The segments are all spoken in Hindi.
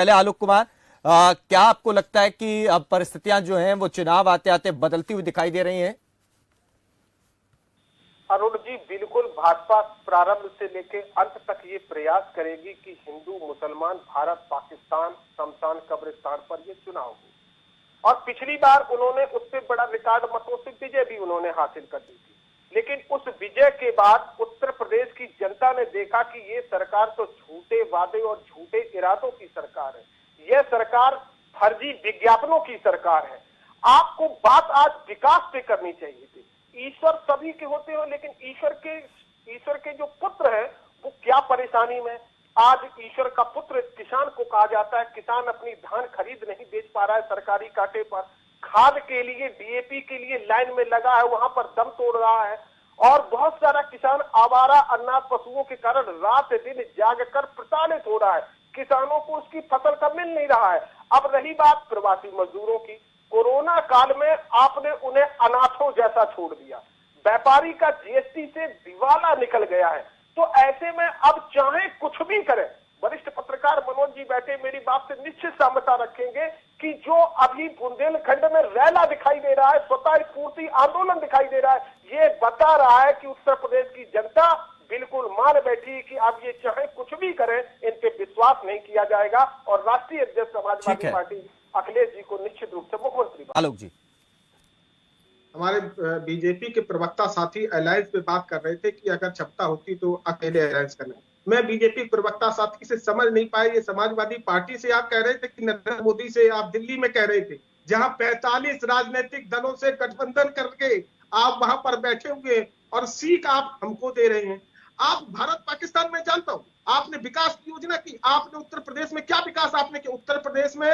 पहले आलोक कुमार, क्या आपको लगता है कि अब परिस्थितियां जो हैं वो चुनाव आते आते बदलती हुई दिखाई दे रही हैं? अरुण जी, बिल्कुल भाजपा प्रारंभ से लेकर अंत तक ये प्रयास करेगी कि हिंदू मुसलमान भारत पाकिस्तान शमशान कब्रिस्तान पर ये चुनाव हो। और पिछली बार उन्होंने उससे बड़ा रिकॉर्ड मतों से विजय भी उन्होंने हासिल कर दी थी। लेकिन उस विजय के बाद उत्तर प्रदेश की जनता ने देखा कि ये सरकार तो झूठे वादे और झूठे इरादों की सरकार है, यह सरकार फर्जी विज्ञापनों की सरकार है। आपको बात आज विकास पे करनी चाहिए थी। ईश्वर सभी के होते हो, लेकिन ईश्वर के जो पुत्र हैं वो क्या परेशानी में। आज ईश्वर का पुत्र किसान को कहा जाता है, किसान अपनी धान खरीद नहीं बेच पा रहा है सरकारी कांटे पर, खाद के लिए डीएपी के लिए लाइन में लगा है, वहां पर दम तोड़ रहा है। और बहुत सारा किसान आवारा अनाथ पशुओं के कारण रात दिन जागकर प्रताड़ित हो रहा है, किसानों को उसकी फसल का मिल नहीं रहा है। अब रही बात प्रवासी मजदूरों की, कोरोना काल में आपने उन्हें अनाथों जैसा छोड़ दिया, व्यापारी का जीएसटी से दिवाला निकल गया है। तो ऐसे में अब चाहे कुछ भी करें, वरिष्ठ पत्रकार मनोज जी बैठे मेरी बात से निश्चित सहमता रखेंगे कि जो अभी बुंदेलखंड में रैला दिखाई दे रहा है, स्वतः पूर्ति आंदोलन दिखाई दे रहा है, ये बता रहा है कि उत्तर प्रदेश की जनता बिल्कुल मान बैठी कि अब ये चाहे कुछ भी करें इन पे विश्वास नहीं किया जाएगा और राष्ट्रीय अध्यक्ष समाजवादी पार्टी अखिलेश जी को निश्चित रूप से मुख्यमंत्री। आलोक जी, हमारे बीजेपी के प्रवक्ता साथी अलायंस पे बात कर रहे थे कि अगर क्षमता होती तो अकेले अलायंस करना। मैं बीजेपी प्रवक्ता साथी से समझ नहीं पाया, ये समाजवादी पार्टी से आप कह रहे थे कि नरेंद्र मोदी से आप दिल्ली में कह रहे थे, जहां 45 राजनीतिक दलों से गठबंधन करके आप वहां पर बैठे हुए और सीख आप हमको दे रहे हैं। आप भारत पाकिस्तान में जानता हूं, आपने विकास की योजना की, आपने उत्तर प्रदेश में क्या विकास आपने किया? उत्तर प्रदेश में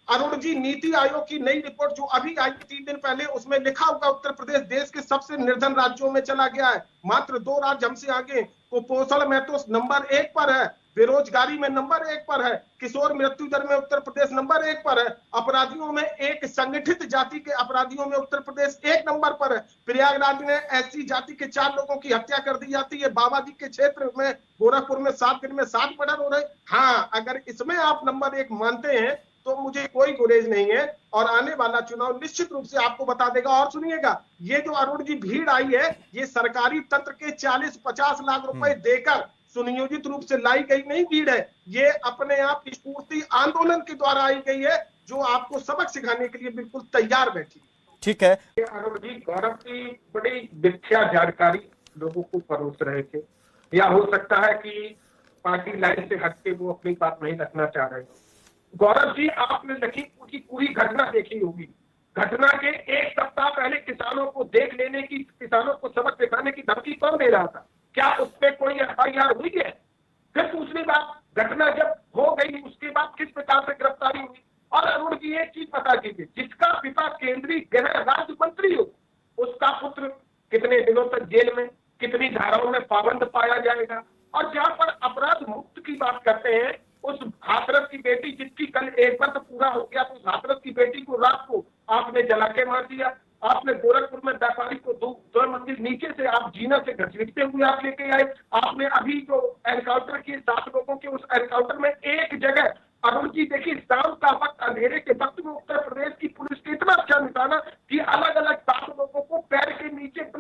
अरुण जी, नीति आयोग की नई रिपोर्ट जो अभी आई 3 दिन पहले, उसमें लिखा होगा उत्तर प्रदेश देश के सबसे निर्धन राज्यों में चला गया है। मात्र 2 राज्य हमसे आगे। कुपोषण में तो नंबर 1 पर है, बेरोजगारी में नंबर 1 पर है, किशोर मृत्यु दर में उत्तर प्रदेश नंबर 1 पर है, अपराधियों में एक संगठित जाति के अपराधियों में उत्तर प्रदेश 1 नंबर पर है। प्रयागराज में एससी जाति के 4 लोगों की हत्या कर दी जाती है। बाबाजी के क्षेत्र में गोरखपुर में 7 दिन में 7 मर्डर हो रहे। हाँ, अगर इसमें आप नंबर 1 मानते हैं तो मुझे कोई गुरेज नहीं है और आने वाला चुनाव निश्चित रूप से आपको बता देगा। और सुनिएगा, ये जो अरुण जी भीड़ आई है, ये सरकारी तंत्र के 40-50 लाख रुपए देकर सुनियोजित रूप से लाई गई नहीं भीड़ है, ये अपने आप स्फूर्ति आंदोलन के द्वारा आई गई है, जो आपको सबक सिखाने के लिए बिल्कुल तैयार बैठी। ठीक है अरुण जी, गौरव की बड़ी मिथ्या जानकारी लोगों को परोस रहे थे, या हो सकता है कि पार्टी लाइन से हटके वो अपनी बात नहीं रखना चाह रहे। गौरव जी, आपने लखीमपुर की पूरी घटना देखी होगी। घटना के 1 सप्ताह पहले किसानों को देख लेने की, किसानों को सबक दिखाने की धमकी कौन दे रहा था? क्या उस पर कोई एफआईआर हुई है? फिर दूसरी बात, घटना जब हो गई उसके बाद किस प्रकार से गिरफ्तारी हुई? और अरुण जी, एक चीज पता कीजिए, जिसका पिता केंद्रीय गृह राज्य मंत्री हो, उसका पुत्र कितने दिनों तक जेल में, कितनी धाराओं में पाबंद पाया जाएगा? और जहां पर अपराध मुक्त की बात करते हैं, उस हाथरस की बेटी जिसकी कल 1 वर्ष पूरा हो गया, तो उस हाथरस की बेटी को रात को आपने जला के मार दिया। आपने गोरखपुर में व्यापारी को 2 मंजिल नीचे से आप जीना से घसीटते हुए आप लेके आए। आपने अभी जो एनकाउंटर किए 7 लोगों के, उस एनकाउंटर में एक जगह अरुण जी देखिए, शाम का वक्त, अंधेरे के वक्त में उत्तर प्रदेश की पुलिस के इतना अच्छा निशाना कि अलग अलग 7 लोगों को पैर के नीचे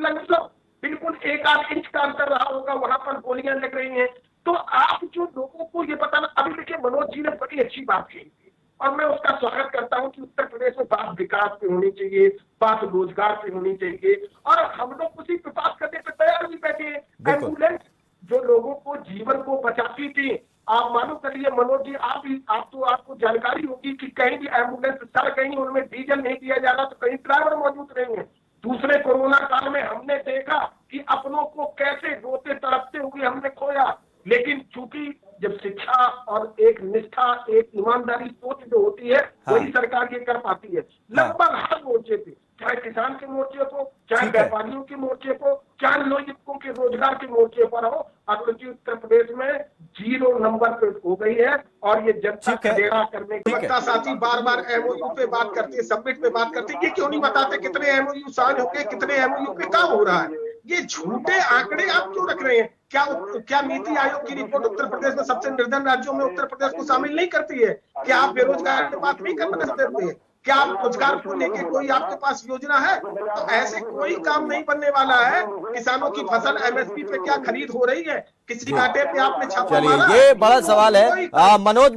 बिल्कुल 1-8 इंच का अंतर रहा होगा, वहां पर गोलियां लग रही हैं। तो आप जो लोगों को ये बताना, अभी देखिए मनोज जी ने बड़ी अच्छी बात कही थी और मैं उसका स्वागत करता हूं कि उत्तर प्रदेश में बात विकास पे होनी चाहिए, बात रोजगार पे होनी चाहिए, और हम लोग उसी पे बात करने पे तैयार भी बैठे हैं। एम्बुलेंस जो लोगों को जीवन को बचाती थी, आप मानो करिए मनोज जी, आपको जानकारी होगी कि कहीं भी एम्बुलेंस चल गई, उनमें डीजल नहीं दिया जा रहा, तो कहीं ड्राइवर मौजूद नहीं है। दूसरे कोरोना काल में हमने देखा कि अपनों को कैसे रोते तड़पते हुए हमने खोया, लेकिन चूंकि जब शिक्षा और एक निष्ठा, एक ईमानदारी सोच जो होती है, वही सरकार ये कर पाती है। लगभग हर मोर्चे पे, चाहे किसान के मोर्चे को, चाहे व्यापारियों के मोर्चे को, चाहे लोगों के रोजगार के मोर्चे पर हो, अरुण जी उत्तर प्रदेश में 0 नंबर पे हो गई है। और ये जनता का डेरा करने के वक्ता साथी बार-बार एमओयू पे बात करते हैं, सबमिट पे बात करते हैं, ये क्यों नहीं बताते कितने एमओयू साइन हो गए, कितने एमओयू पे काम हो रहा है? ये झूठे आंकड़े आप क्यों रख रहे हैं? क्या नीति आयोग की रिपोर्ट उत्तर प्रदेश में सबसे निर्धन राज्यों में उत्तर प्रदेश को शामिल नहीं करती है? क्या आप बेरोजगार की बात नहीं करना चाहते हैं? क्या आप रोजगार को लेके कोई आपके पास योजना है? तो ऐसे कोई काम नहीं बनने वाला है। किसानों की फसल एमएसपी पे क्या खरीद हो रही है? किसी घाटे पे आपने छापा चलिए, मारा? ये बड़ा सवाल है। मनोज